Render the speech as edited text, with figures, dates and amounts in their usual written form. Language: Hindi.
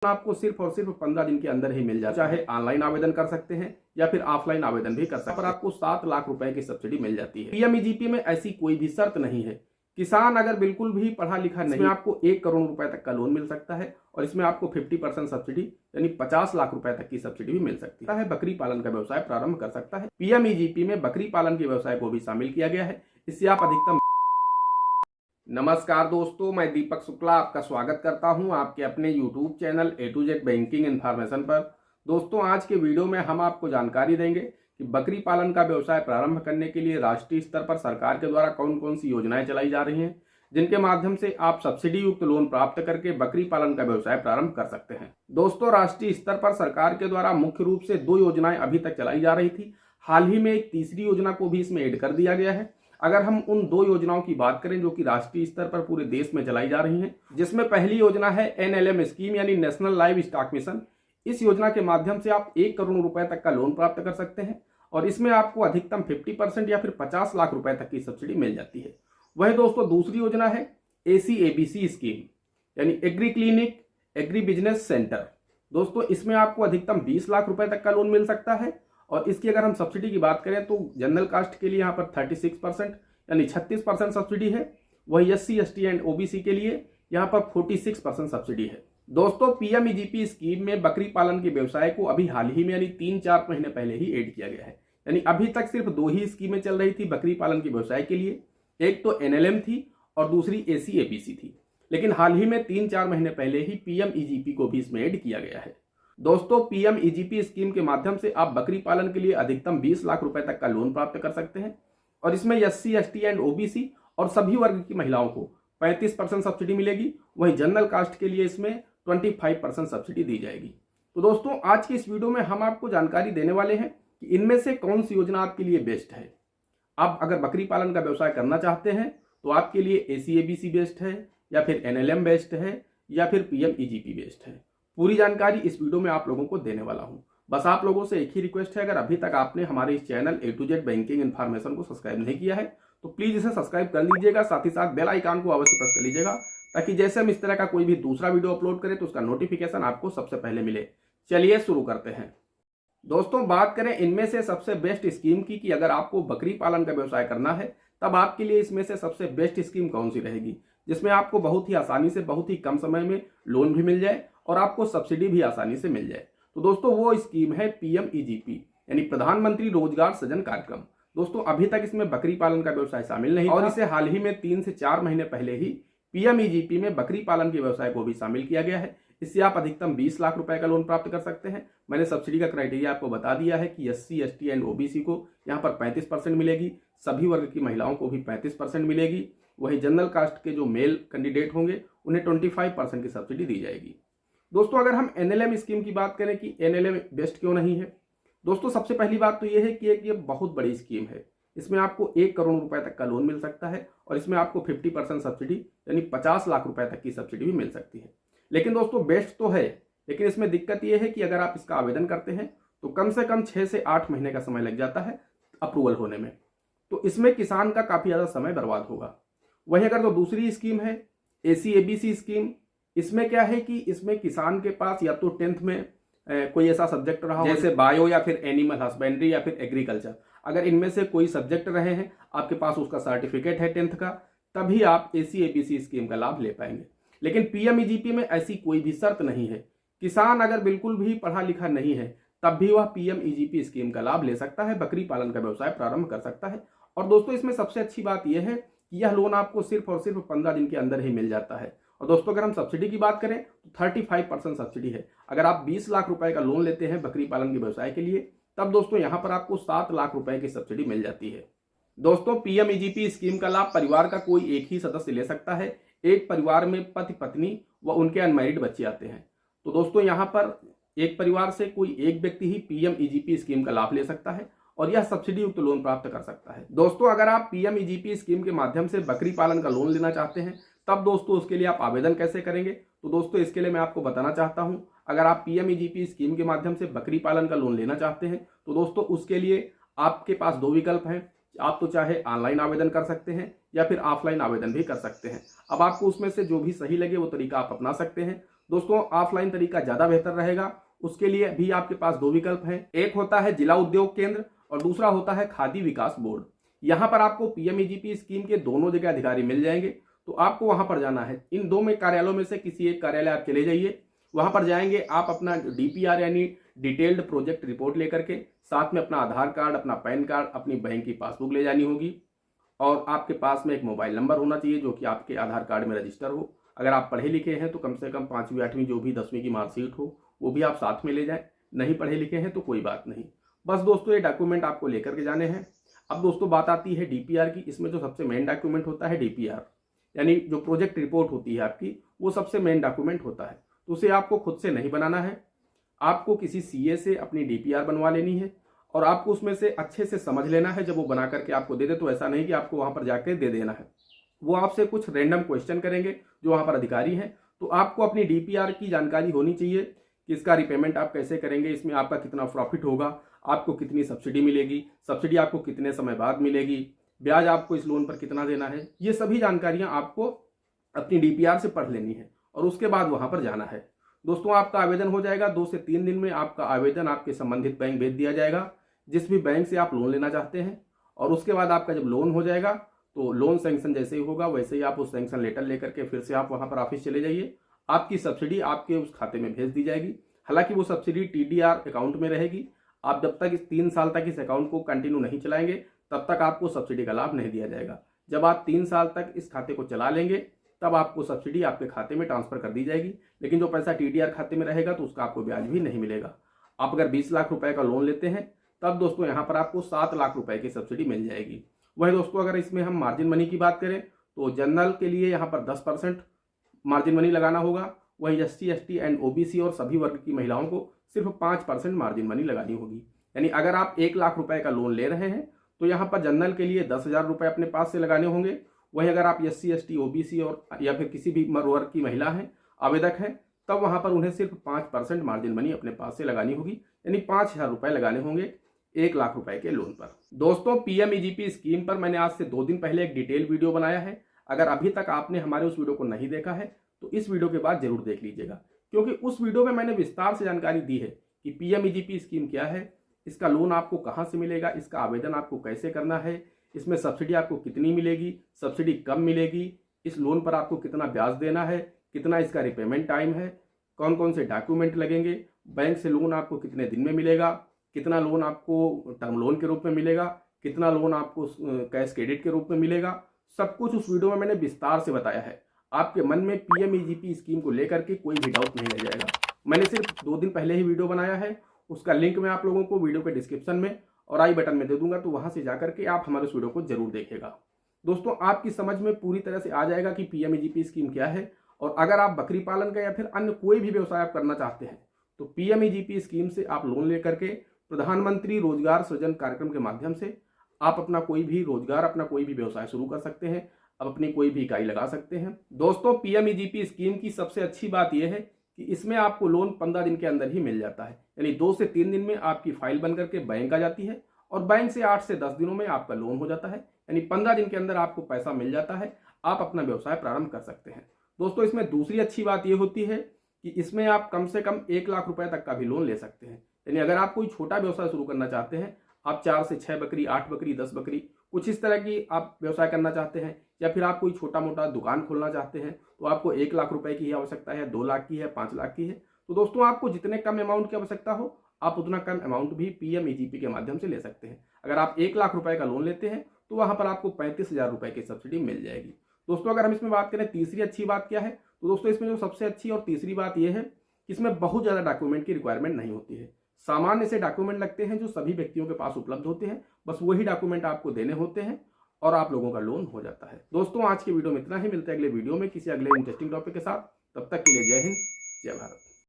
आपको सिर्फ और सिर्फ 15 दिन के अंदर ही मिल जाता है। चाहे ऑनलाइन आवेदन कर सकते हैं या फिर ऑफलाइन आवेदन भी कर सकते हैं। पर आपको 7 लाख रुपए की सब्सिडी मिल जाती है। पीएमईजीपी में ऐसी कोई भी शर्त नहीं है। किसान अगर बिल्कुल भी पढ़ा लिखा नहीं, आपको 1 करोड़ रुपए तक का लोन मिल सकता है और इसमें आपको 50% सब्सिडी यानी 50 लाख रुपए तक की सब्सिडी भी मिल सकती है। बकरी पालन का व्यवसाय प्रारंभ कर सकता है। पीएमईजीपी में बकरी पालन के व्यवसाय को भी शामिल किया गया है। इससे आप अधिकतम। नमस्कार दोस्तों, मैं दीपक शुक्ला आपका स्वागत करता हूं आपके अपने YouTube channel A to Z banking information पर। दोस्तों, आज के वीडियो में हम आपको जानकारी देंगे कि बकरी पालन का व्यवसाय प्रारंभ करने के लिए राष्ट्रीय स्तर पर सरकार के द्वारा कौन कौन सी योजनाएं चलाई जा रही हैं, जिनके माध्यम से आप सब्सिडी युक्त लोन प्राप्त करके बकरी पालन का व्यवसाय प्रारंभ कर सकते हैं। दोस्तों, राष्ट्रीय स्तर पर सरकार के द्वारा मुख्य रूप से 2 योजनाएं अभी तक चलाई जा रही थी। हाल ही में एक तीसरी योजना को भी इसमें ऐड कर दिया गया है। अगर हम उन 2 योजनाओं की बात करें जो कि राष्ट्रीय स्तर पर पूरे देश में चलाई जा रही हैं, जिसमें पहली योजना है NLM स्कीम यानी नेशनल लाइव स्टॉक मिशन। इस योजना के माध्यम से आप 1 करोड़ रुपए तक का लोन प्राप्त कर सकते हैं और इसमें आपको अधिकतम 50% या फिर 50 लाख रुपए तक की सब्सिडी मिल जाती है। वही दोस्तों, दूसरी योजना है ACABC स्कीम यानी agree clinic agri business centre. दोस्तों, इसमें आपको अधिकतम 20 लाख रुपए तक का लोन मिल सकता है और इसकी अगर हम सब्सिडी की बात करें तो जनरल कास्ट के लिए यहाँ पर 36% यानी 36% सब्सिडी है। वही SC ST एंड OBC के लिए यहाँ पर 46% सब्सिडी है। दोस्तों, पीएमईजीपी स्कीम में बकरी पालन के व्यवसाय को अभी हाल ही में यानी 3-4 महीने पहले ही ऐड किया गया है। यानी अभी तक सिर्फ 2 ही स्कीमें चल रही थी बकरी पालन के व्यवसाय के लिए। एक तो NLM थी और दूसरी ACABC थी, लेकिन हाल ही में 3-4 महीने पहले ही पीएमईजीपी को भी इसमें ऐड किया गया है। दोस्तों, पीएमईजीपी स्कीम के माध्यम से आप बकरी पालन के लिए अधिकतम 20 लाख रुपए तक का लोन प्राप्त कर सकते हैं और इसमें SC ST एंड OBC और सभी वर्ग की महिलाओं को 35% सब्सिडी मिलेगी। वहीं जनरल कास्ट के लिए इसमें 25% सब्सिडी दी जाएगी। तो दोस्तों, आज की इस वीडियो में हम आपको जानकारी देने वाले हैं कि इनमें से कौन सी योजना आपके लिए बेस्ट है। आप अगर बकरी पालन का व्यवसाय करना चाहते हैं तो आपके लिए ACABC बेस्ट है या फिर NLM बेस्ट है या फिर पीएमईजीपी बेस्ट है। पूरी जानकारी इस वीडियो में आप लोगों को देने वाला हूं। बस आप लोगों से एक ही रिक्वेस्ट है, अगर अभी तक आपने हमारे इस channel A to Z banking information को सब्सक्राइब नहीं किया है तो प्लीज इसे सब्सक्राइब कर लीजिएगा। साथ ही साथ बेल आइकन को अवश्य प्रेस कर लीजिएगा ताकि जैसे हम इस तरह का कोई भी दूसरा वीडियो अपलोड करें तो उसका नोटिफिकेशन आपको सबसे पहले मिले। चलिए शुरू करते हैं। दोस्तों, बात करें इनमें से सबसे बेस्ट स्कीम की कि अगर आपको बकरी पालन का व्यवसाय करना है तब आपके लिए इसमें से सबसे बेस्ट स्कीम कौन सी रहेगी, जिसमें आपको बहुत ही आसानी से बहुत ही कम समय में लोन भी मिल जाए और आपको सब्सिडी भी आसानी से मिल जाए। तो दोस्तों, वो स्कीम है पीएमईजीपी यानी प्रधानमंत्री रोजगार सृजन कार्यक्रम। दोस्तों, अभी तक इसमें बकरी पालन का व्यवसाय शामिल नहीं और इसे हाल ही में 3 से 4 महीने पहले ही पीएमईजीपी में बकरी पालन के व्यवसाय को भी शामिल किया गया है। इससे आप अधिकतम 20 लाख रुपए का लोन प्राप्त कर सकते हैं। मैंने सब्सिडी का क्राइटेरिया आपको बता दिया है कि SC ST एंड OBC को यहाँ पर 35% मिलेगी, सभी वर्ग की महिलाओं को भी 35% मिलेगी। वही जनरल कास्ट के जो मेल कैंडिडेट होंगे उन्हें 25% की सब्सिडी दी जाएगी। दोस्तों, अगर हम NLM स्कीम की बात करें कि NLM बेस्ट क्यों नहीं है, दोस्तों सबसे पहली बात तो यह है कि ये बहुत बड़ी स्कीम है। इसमें आपको 1 करोड़ रुपए तक का लोन मिल सकता है और इसमें आपको 50% सब्सिडी यानी 50 लाख रुपए तक की सब्सिडी भी मिल सकती है। लेकिन दोस्तों, बेस्ट तो है, लेकिन इसमें दिक्कत यह है कि अगर आप इसका आवेदन करते हैं तो कम से कम 6 से 8 महीने का समय लग जाता है अप्रूवल होने में। तो इसमें किसान का काफी ज्यादा समय बर्बाद होगा। वहीं अगर जो दूसरी स्कीम है ACABC स्कीम, इसमें क्या है कि इसमें किसान के पास या तो 10th में कोई ऐसा सब्जेक्ट रहा हो जैसे बायो या फिर एनिमल हस्बेंड्री या फिर एग्रीकल्चर, अगर इनमें से कोई सब्जेक्ट रहे हैं, आपके पास उसका सर्टिफिकेट है 10th का, तभी आप ACABC स्कीम का लाभ ले पाएंगे। लेकिन पीएमईजीपी में ऐसी कोई भी शर्त नहीं है। किसान अगर बिल्कुल भी पढ़ा लिखा नहीं है तब भी वह पीएमईजीपी स्कीम का लाभ ले सकता है, बकरी पालन का व्यवसाय प्रारंभ कर सकता है। और दोस्तों, इसमें सबसे अच्छी बात यह है कि यह लोन आपको सिर्फ और सिर्फ 15 दिन के अंदर ही मिल जाता है। और दोस्तों, अगर हम सब्सिडी की बात करें तो 35% सब्सिडी है। अगर आप 20 लाख रुपए का लोन लेते हैं बकरी पालन के व्यवसाय के लिए तब दोस्तों यहाँ पर आपको 7 लाख रुपए की सब्सिडी मिल जाती है। दोस्तों, पीएमईजीपी स्कीम का लाभ परिवार का कोई एक ही सदस्य ले सकता है। एक परिवार में पति पत्नी व उनके अनमैरिड बच्चे आते हैं। तो दोस्तों, यहाँ पर एक परिवार से कोई एक व्यक्ति ही पीएमईजीपी स्कीम का लाभ ले सकता है और यह सब्सिडी युक्त लोन प्राप्त कर सकता है। दोस्तों, अगर आप पीएमईजीपी स्कीम के माध्यम से बकरी पालन का लोन लेना चाहते हैं तब दोस्तों उसके लिए आप आवेदन कैसे करेंगे, तो दोस्तों इसके लिए मैं आपको बताना चाहता हूं। अगर आप पीएमईजीपी स्कीम के माध्यम से बकरी पालन का लोन लेना चाहते हैं तो दोस्तों उसके लिए आपके पास 2 विकल्प हैं। आप तो चाहे ऑनलाइन आवेदन कर सकते हैं या फिर ऑफलाइन आवेदन भी कर सकते हैं। अब आपको उसमें से जो भी सही लगे वो तरीका आप अपना सकते हैं। दोस्तों ऑफलाइन तरीका ज़्यादा बेहतर रहेगा। उसके लिए भी आपके पास दो विकल्प हैं, एक होता है जिला उद्योग केंद्र और दूसरा होता है खादी विकास बोर्ड। यहाँ पर आपको पीएमईजीपी स्कीम के दोनों जगह अधिकारी मिल जाएंगे, तो आपको वहाँ पर जाना है। इन दो में कार्यालयों में से किसी एक कार्यालय आप चले जाइए, वहाँ पर जाएंगे आप अपना डीपीआर यानी डिटेल्ड प्रोजेक्ट रिपोर्ट लेकर के, साथ में अपना आधार कार्ड, अपना पैन कार्ड, अपनी बैंक की पासबुक ले जानी होगी और आपके पास में एक मोबाइल नंबर होना चाहिए जो कि आपके आधार कार्ड में रजिस्टर हो। अगर आप पढ़े लिखे हैं तो कम से कम 5वीं 8वीं जो भी 10वीं की मार्कशीट हो वो भी आप साथ में ले जाएं। नहीं पढ़े लिखे हैं तो कोई बात नहीं। बस दोस्तों ये डॉक्यूमेंट आपको लेकर के जाने हैं। अब दोस्तों बात आती है डीपीआर की। इसमें जो सबसे मेन डॉक्यूमेंट होता है डीपीआर यानी जो प्रोजेक्ट रिपोर्ट होती है आपकी, वो सबसे मेन डॉक्यूमेंट होता है। तो उसे आपको खुद से नहीं बनाना है, आपको किसी सीए से अपनी डीपीआर बनवा लेनी है और आपको उसमें से अच्छे से समझ लेना है। जब वो बना करके आपको दे दे तो ऐसा नहीं कि आपको वहाँ पर जाकर दे देना है। वो आपसे कुछ रैंडम क्वेश्चन करेंगे जो वहाँ पर अधिकारी हैं। तो आपको अपनी डीपीआर की जानकारी होनी चाहिए कि इसका रिपेमेंट आप कैसे करेंगे, इसमें आपका कितना प्रॉफिट होगा, आपको कितनी सब्सिडी मिलेगी, सब्सिडी आपको कितने समय बाद मिलेगी, ब्याज आपको इस लोन पर कितना देना है। ये सभी जानकारियाँ आपको अपनी डीपीआर से पढ़ लेनी है और उसके बाद वहाँ पर जाना है। दोस्तों आपका आवेदन हो जाएगा। 2 से 3 दिन में आपका आवेदन आपके संबंधित बैंक भेज दिया जाएगा, जिस भी बैंक से आप लोन लेना चाहते हैं। और उसके बाद आपका जब लोन हो जाएगा तो लोन सैंक्शन जैसे ही होगा वैसे ही आप उस सैंक्शन लेटर लेकर के फिर से आप वहाँ पर ऑफिस चले जाइए। आपकी सब्सिडी आपके उस खाते में भेज दी जाएगी। हालांकि वो सब्सिडी टीडीआर अकाउंट में रहेगी। आप जब तक इस 3 साल तक इस अकाउंट को कंटिन्यू नहीं चलाएंगे तब तक आपको सब्सिडी का लाभ नहीं दिया जाएगा। जब आप 3 साल तक इस खाते को चला लेंगे तब आपको सब्सिडी आपके खाते में ट्रांसफर कर दी जाएगी। लेकिन जो पैसा टीडीआर खाते में रहेगा तो उसका आपको ब्याज भी नहीं मिलेगा। आप अगर 20 लाख रुपए का लोन लेते हैं तब दोस्तों यहाँ पर आपको 7 लाख रुपए की सब्सिडी मिल जाएगी। वही दोस्तों अगर इसमें हम मार्जिन मनी की बात करें तो जनरल के लिए यहाँ पर 10% मार्जिन मनी लगाना होगा। वही SC ST एंड OBC और सभी वर्ग की महिलाओं को सिर्फ 5% मार्जिन मनी लगानी होगी। यानी अगर आप 1 लाख रुपए का लोन ले रहे हैं तो यहाँ पर जनरल के लिए 10,000 रुपये अपने पास से लगाने होंगे। वहीं अगर आप SC ST OBC और या फिर किसी भी वर्ग की महिला हैं, आवेदक हैं, तब वहाँ पर उन्हें सिर्फ 5% मार्जिन मनी अपने पास से लगानी होगी। यानी 5,000 रुपये लगाने होंगे 1 लाख रुपए के लोन पर। दोस्तों पीएमईजीपी स्कीम पर मैंने आज से 2 दिन पहले एक डिटेल वीडियो बनाया है। अगर अभी तक आपने हमारे उस वीडियो को नहीं देखा है तो इस वीडियो के बाद जरूर देख लीजिएगा, क्योंकि उस वीडियो में मैंने विस्तार से जानकारी दी है कि पीएमईजीपी स्कीम क्या है, इसका लोन आपको कहाँ से मिलेगा, इसका आवेदन आपको कैसे करना है, इसमें सब्सिडी आपको कितनी मिलेगी, सब्सिडी कब मिलेगी, इस लोन पर आपको कितना ब्याज देना है, कितना इसका रिपेमेंट टाइम है, कौन कौन से डॉक्यूमेंट लगेंगे, बैंक से लोन आपको कितने दिन में मिलेगा, कितना लोन आपको टर्म लोन के रूप में मिलेगा, कितना लोन आपको कैश क्रेडिट के रूप में मिलेगा। सब कुछ उस वीडियो में मैंने विस्तार से बताया है। आपके मन में पीएमईजीपी स्कीम को लेकर के कोई भी डाउट नहीं रह जाएगा। मैंने सिर्फ 2 दिन पहले ही वीडियो बनाया है, उसका लिंक मैं आप लोगों को वीडियो के डिस्क्रिप्शन में और आई बटन में दे दूंगा, तो वहां से जाकर के आप हमारे उस वीडियो को जरूर देखिएगा। दोस्तों आपकी समझ में पूरी तरह से आ जाएगा कि पीएमईजीपी स्कीम क्या है। और अगर आप बकरी पालन का या फिर अन्य कोई भी व्यवसाय आप करना चाहते हैं तो पीएमईजीपी स्कीम से आप लोन लेकर के प्रधानमंत्री रोजगार सृजन कार्यक्रम के माध्यम से आप अपना कोई भी रोजगार, अपना कोई भी व्यवसाय शुरू कर सकते हैं, आप अपनी कोई भी इकाई लगा सकते हैं। दोस्तों पीएमईजीपी स्कीम की सबसे अच्छी बात यह है कि इसमें आपको लोन 15 दिन के अंदर ही मिल जाता है। यानी 2 से 3 दिन में आपकी फाइल बन करके बैंक आ जाती है और बैंक से 8 से 10 दिनों में आपका लोन हो जाता है। यानी 15 दिन के अंदर आपको पैसा मिल जाता है, आप अपना व्यवसाय प्रारंभ कर सकते हैं। दोस्तों इसमें दूसरी अच्छी बात यह होती है कि इसमें आप कम से कम 1 लाख रुपए तक का भी लोन ले सकते हैं। यानी अगर आप कोई छोटा व्यवसाय शुरू करना चाहते हैं, आप 4 से 6 बकरी, 8 बकरी, 10 बकरी, कुछ इस तरह की आप व्यवसाय करना चाहते हैं, या फिर आप कोई छोटा मोटा दुकान खोलना चाहते हैं, तो आपको 1 लाख रुपए की ही आवश्यकता है, 2 लाख की है, 5 लाख की है, तो दोस्तों आपको जितने कम अमाउंट की आवश्यकता हो आप उतना कम अमाउंट भी पीएमईजीपी के माध्यम से ले सकते हैं। अगर आप 1 लाख रुपए का लोन लेते हैं तो वहां पर आपको 35,000 रुपए की सब्सिडी मिल जाएगी। दोस्तों अगर हम इसमें बात करें तीसरी अच्छी बात क्या है, तो दोस्तों इसमें जो सबसे अच्छी और तीसरी बात यह है कि इसमें बहुत ज्यादा डॉक्यूमेंट की रिक्वायरमेंट नहीं होती है। सामान्य से डॉक्यूमेंट लगते हैं जो सभी व्यक्तियों के पास उपलब्ध होते हैं, बस वही डॉक्यूमेंट आपको देने होते हैं और आप लोगों का लोन हो जाता है। दोस्तों आज की वीडियो में इतना ही, मिलते हैं अगले वीडियो में किसी अगले इंटरेस्टिंग टॉपिक के साथ। तब तक के लिए जय हिंद, जय भारत।